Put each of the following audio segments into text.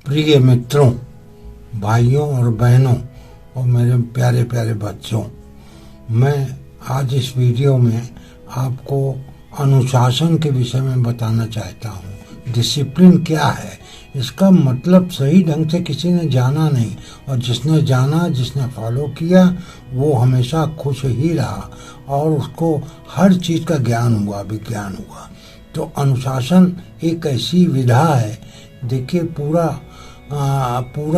प्रिय मित्रों, भाइयों और बहनों और मेरे प्यारे प्यारे बच्चों, मैं आज इस वीडियो में आपको अनुशासन के विषय में बताना चाहता हूँ। डिसिप्लिन क्या है, इसका मतलब सही ढंग से किसी ने जाना नहीं, और जिसने जाना, जिसने फॉलो किया, वो हमेशा खुश ही रहा और उसको हर चीज़ का ज्ञान हुआ, विज्ञान हुआ। तो अनुशासन एक ऐसी विधा है, देखिए पूरा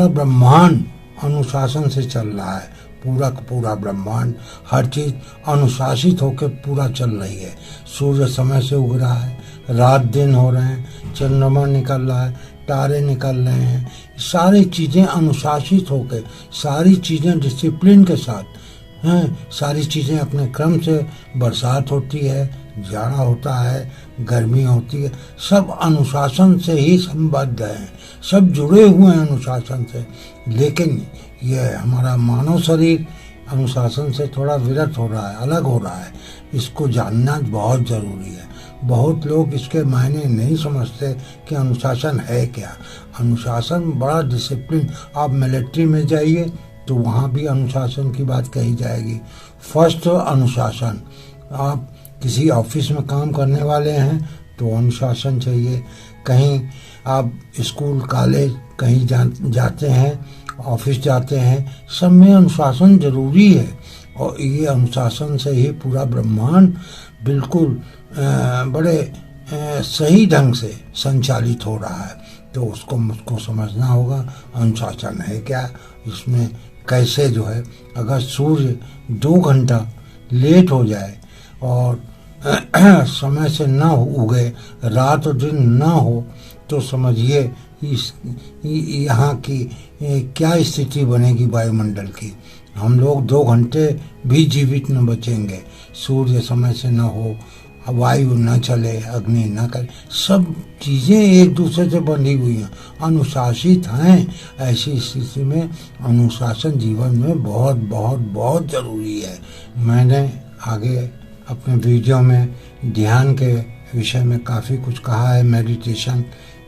ब्रह्मांड अनुशासन से चल रहा है। पूरा का पूरा ब्रह्मांड, हर चीज अनुशासित होकर पूरा चल रही है। सूर्य समय से उग रहा है, रात दिन हो रहे हैं, चंद्रमा निकल रहा है, तारे निकल रहे हैं, सारी चीजें अनुशासित होकर, सारी चीजें डिसिप्लिन के साथ हैं, सारी चीजें अपने क्रम से। बरसात होती है, जाड़ा होता है, गर्मी होती है, सब अनुशासन से ही संबद्ध हैं, सब जुड़े हुए हैं अनुशासन से। लेकिन ये हमारा मानव शरीर अनुशासन से थोड़ा विरत हो रहा है, अलग हो रहा है। इसको जानना बहुत ज़रूरी है। बहुत लोग इसके मायने नहीं समझते कि अनुशासन है क्या। अनुशासन बड़ा डिसिप्लिन। आप मिलिट्री में जाइए तो वहाँ भी अनुशासन की बात कही जाएगी। फर्स्ट अनुशासन, आप किसी ऑफिस में काम करने वाले हैं तो अनुशासन चाहिए। कहीं आप स्कूल, कॉलेज कहीं जाते हैं, ऑफिस जाते हैं, सब में अनुशासन जरूरी है। और ये अनुशासन से ही पूरा ब्रह्मांड बिल्कुल बड़े सही ढंग से संचालित हो रहा है। तो उसको मुझको समझना होगा अनुशासन है क्या, इसमें कैसे जो है, अगर सूर्य 2 घंटा लेट हो जाए और समय से ना उगे, रात और दिन ना हो, तो समझिए यहाँ की क्या स्थिति बनेगी वायुमंडल की। हम लोग 2 घंटे भी जीवित न बचेंगे। सूर्य समय से न हो, वायु न चले, अग्नि न करे, सब चीज़ें एक दूसरे से बंधी हुई हैं, अनुशासित हैं। ऐसी स्थिति में अनुशासन जीवन में बहुत बहुत बहुत ज़रूरी है। मैंने आगे अपने वीडियो में ध्यान के विषय में काफ़ी कुछ कहा है, मेडिटेशन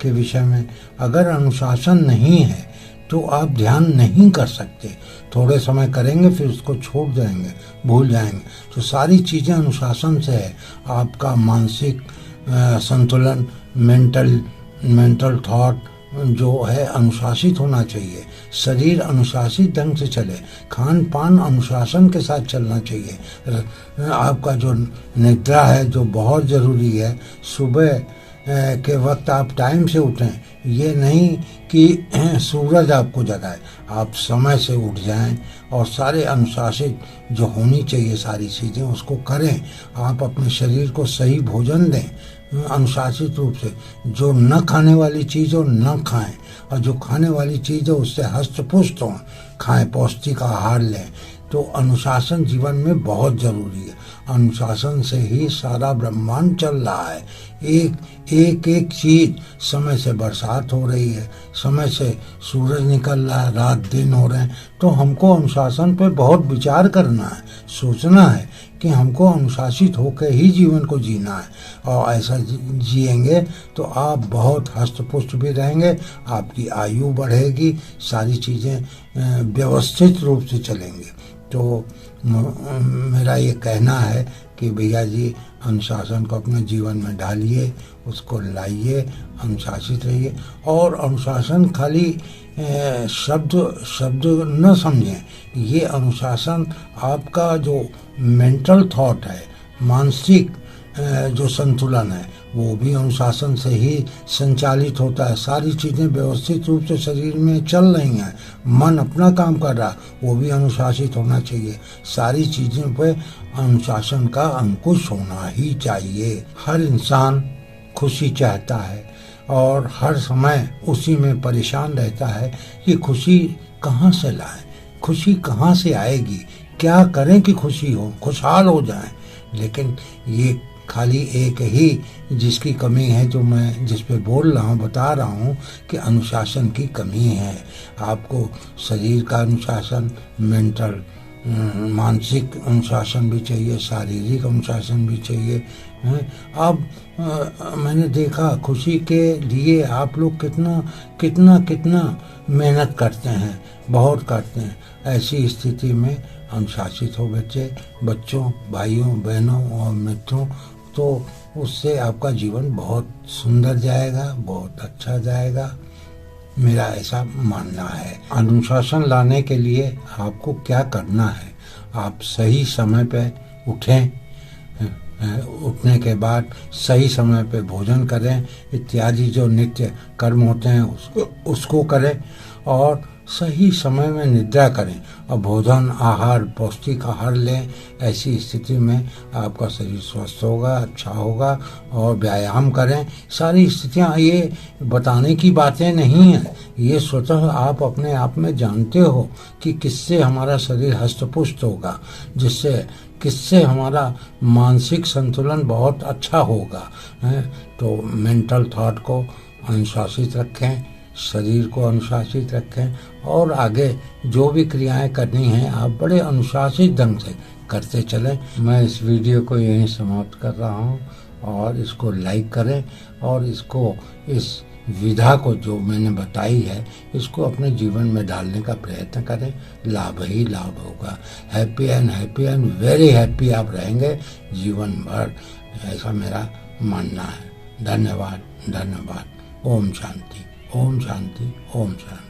के विषय में। अगर अनुशासन नहीं है तो आप ध्यान नहीं कर सकते। थोड़े समय करेंगे, फिर उसको छोड़ देंगे, भूल जाएंगे। तो सारी चीज़ें अनुशासन से है। आपका मानसिक संतुलन, मेंटल थॉट जो है अनुशासित होना चाहिए। शरीर अनुशासित ढंग से चले, खान पान अनुशासन के साथ चलना चाहिए। आपका जो निद्रा है, जो बहुत ज़रूरी है, सुबह के वक्त आप टाइम से उठें। ये नहीं कि सूरज आपको जगाए, आप समय से उठ जाएं और सारे अनुशासित जो होनी चाहिए सारी चीज़ें उसको करें। आप अपने शरीर को सही भोजन दें अनुशासित रूप से। जो न खाने वाली चीज़ हो न खाएं, और जो खाने वाली चीज़ हो उससे हष्ट-पुष्ट हों, खाएं, पौष्टिक आहार लें। तो अनुशासन जीवन में बहुत ज़रूरी है। अनुशासन से ही सारा ब्रह्मांड चल रहा है। एक चीज़, समय से बरसात हो रही है, समय से सूरज निकल रहा है, रात दिन हो रहे हैं। तो हमको अनुशासन पे बहुत विचार करना है, सोचना है कि हमको अनुशासित होकर ही जीवन को जीना है। और ऐसा जिएंगे तो आप बहुत हष्ट-पुष्ट भी रहेंगे, आपकी आयु बढ़ेगी, सारी चीज़ें व्यवस्थित रूप से चलेंगी। तो मेरा ये कहना है कि भैया जी, अनुशासन को अपने जीवन में डालिए, उसको लाइए, अनुशासित रहिए। और अनुशासन खाली शब्द न समझें। ये अनुशासन आपका जो मेंटल थॉट है, मानसिक जो संतुलन है, वो भी अनुशासन से ही संचालित होता है। सारी चीज़ें व्यवस्थित रूप से शरीर में चल रही हैं, मन अपना काम कर रहा, वो भी अनुशासित होना चाहिए। सारी चीज़ों पे अनुशासन का अंकुश होना ही चाहिए। हर इंसान खुशी चाहता है और हर समय उसी में परेशान रहता है कि खुशी कहाँ से लाएं, खुशी कहाँ से आएगी, क्या करें कि खुशी हो, खुशहाल हो जाएं। लेकिन ये खाली एक ही जिसकी कमी है, जो मैं जिस पे बोल रहा हूँ, बता रहा हूँ कि अनुशासन की कमी है। आपको शरीर का अनुशासन, मेंटल मानसिक अनुशासन भी चाहिए, शारीरिक अनुशासन भी चाहिए। अब मैंने देखा खुशी के लिए आप लोग कितना कितना कितना मेहनत करते हैं, बहुत करते हैं। ऐसी स्थिति में अनुशासित हो बच्चों, भाइयों, बहनों और मित्रों, तो उससे आपका जीवन बहुत सुंदर जाएगा, बहुत अच्छा जाएगा। मेरा ऐसा मानना है। अनुशासन लाने के लिए आपको क्या करना है, आप सही समय पे उठें, उठने के बाद सही समय पे भोजन करें, इत्यादि जो नित्य कर्म होते हैं उसको करें, और सही समय में निद्रा करें और भोजन आहार पौष्टिक आहार लें। ऐसी स्थिति में आपका शरीर स्वस्थ होगा, अच्छा होगा। और व्यायाम करें। सारी स्थितियां ये बताने की बातें नहीं हैं, ये स्वतः आप अपने आप में जानते हो कि किससे हमारा शरीर हष्ट-पुष्ट होगा, किससे हमारा मानसिक संतुलन बहुत अच्छा होगा। तो मेंटल थॉट को अनुशासित रखें, शरीर को अनुशासित रखें, और आगे जो भी क्रियाएं करनी हैं आप बड़े अनुशासित ढंग से करते चलें। मैं इस वीडियो को यहीं समाप्त कर रहा हूं, और इसको लाइक करें, और इस विधा को जो मैंने बताई है इसको अपने जीवन में डालने का प्रयत्न करें। लाभ ही लाभ होगा। हैप्पी एंड वेरी हैप्पी आप रहेंगे जीवन भर, ऐसा मेरा मानना है। धन्यवाद, धन्यवाद। ओम शांति, ओम शांति, ओम शांति।